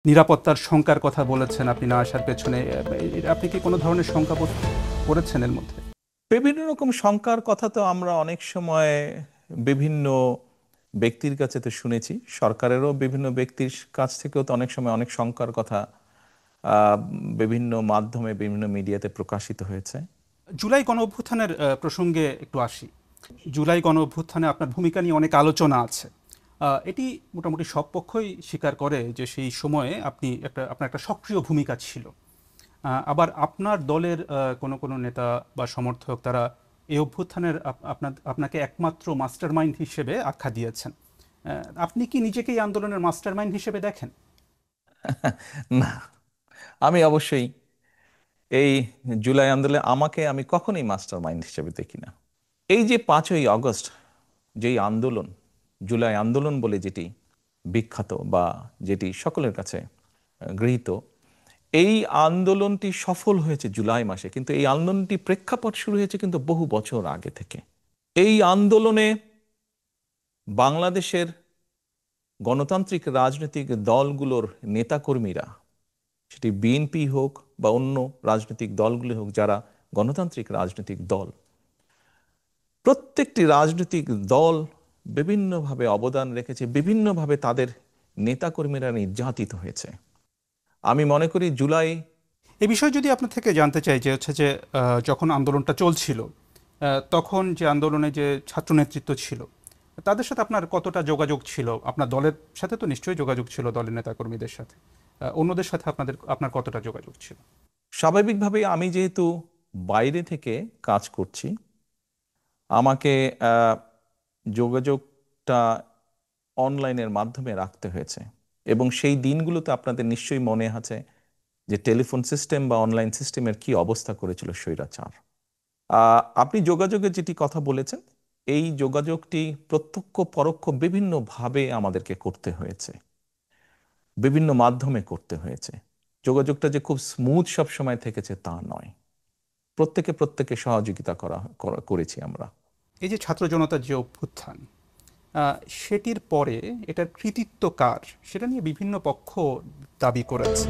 নিরাপত্তার শঙ্কার কথা বলেছেন আপনি না আসার পেছনে। আপনি কি কোনো ধরনের শঙ্কা বোধ করেছেন এর মধ্যে? বিভিন্ন রকম শঙ্কার কথা তো আমরা অনেক সময় বিভিন্ন ব্যক্তির কাছে তো শুনেছি, সরকারেরও বিভিন্ন ব্যক্তির কাছ থেকেও তো অনেক সময় অনেক শঙ্কার কথা আহ, বিভিন্ন মাধ্যমে বিভিন্ন মিডিয়াতে প্রকাশিত হয়েছে। জুলাই গণ অভ্যুত্থানের প্রসঙ্গে একটু আসি। জুলাই গণ অভ্যুত্থানে আপনার ভূমিকা নিয়ে অনেক আলোচনা আছে। এটি মোটামুটি সব পক্ষই স্বীকার করে যে সেই সময়ে আপনার একটা সক্রিয় ভূমিকা ছিল। আবার আপনার দলের কোনো কোনো নেতা বা সমর্থক তারা এই অভ্যুত্থানের আপনাকে একমাত্র মাস্টারমাইন্ড হিসেবে আখ্যা দিয়েছেন। আপনি কি নিজেকে এই আন্দোলনের মাস্টারমাইন্ড হিসেবে দেখেন? না, আমি অবশ্যই এই জুলাই আন্দোলনে আমি কখনোই মাস্টার মাইন্ড হিসেবে দেখি না। এই যে 5ই আগস্ট, যেই আন্দোলন, জুলাই আন্দোলন বলে যেটি বিখ্যাত বা যেটি সকলের কাছে গৃহীত, এই আন্দোলনটি সফল হয়েছে জুলাই মাসে, কিন্তু এই আন্দোলনটি প্রেক্ষাপট শুরু হয়েছে কিন্তু বহু বছর আগে থেকে। এই আন্দোলনে বাংলাদেশের গণতান্ত্রিক রাজনৈতিক দলগুলোর নেতাকর্মীরা, সেটি বিএনপি হোক বা অন্য রাজনৈতিক দলগুলি হোক, যারা গণতান্ত্রিক রাজনৈতিক দল, প্রত্যেকটি রাজনৈতিক দল বিভিন্নভাবে অবদান রেখেছে, বিভিন্নভাবে তাদের নেতাকর্মীরা নির্যাতিত হয়েছে। আমি মনে করি জুলাই এ বিষয়ে যদি আপনার থেকে জানতে চাই যে হচ্ছে যে যখন আন্দোলনটা চলছিল, তখন যে আন্দোলনে যে ছাত্র নেতৃত্ব ছিল তাদের সাথে আপনার কতটা যোগাযোগ ছিল? আপনার দলের সাথে তো নিশ্চয়ই যোগাযোগ ছিল, দলের নেতাকর্মীদের সাথে। অন্যদের সাথে আপনার কতটা যোগাযোগ ছিল? স্বাভাবিকভাবে, আমি যেহেতু বাইরে থেকে কাজ করছি, আমাকে যোগাযোগটা অনলাইনের মাধ্যমে রাখতে হয়েছে। এবং সেই দিনগুলোতে আপনাদের নিশ্চয়ই মনে আছে যে টেলিফোন সিস্টেম বা অনলাইন সিস্টেমের কি অবস্থা করেছিল স্বৈরাচার। আপনি যোগাযোগের যেটি কথা বলেছেন, এই যোগাযোগটি প্রত্যক্ষ পরোক্ষ বিভিন্নভাবে আমাদেরকে করতে হয়েছে, বিভিন্ন মাধ্যমে করতে হয়েছে। যোগাযোগটা যে খুব স্মুথ সব সময় থেকেছে তা নয়, প্রত্যেকে সহযোগিতা করেছি আমরা। এই যে ছাত্র জনতার যে অভ্যুত্থান, সেটির পরে এটার কৃতিত্ব কার সেটা নিয়ে বিভিন্ন পক্ষ দাবি করেছে।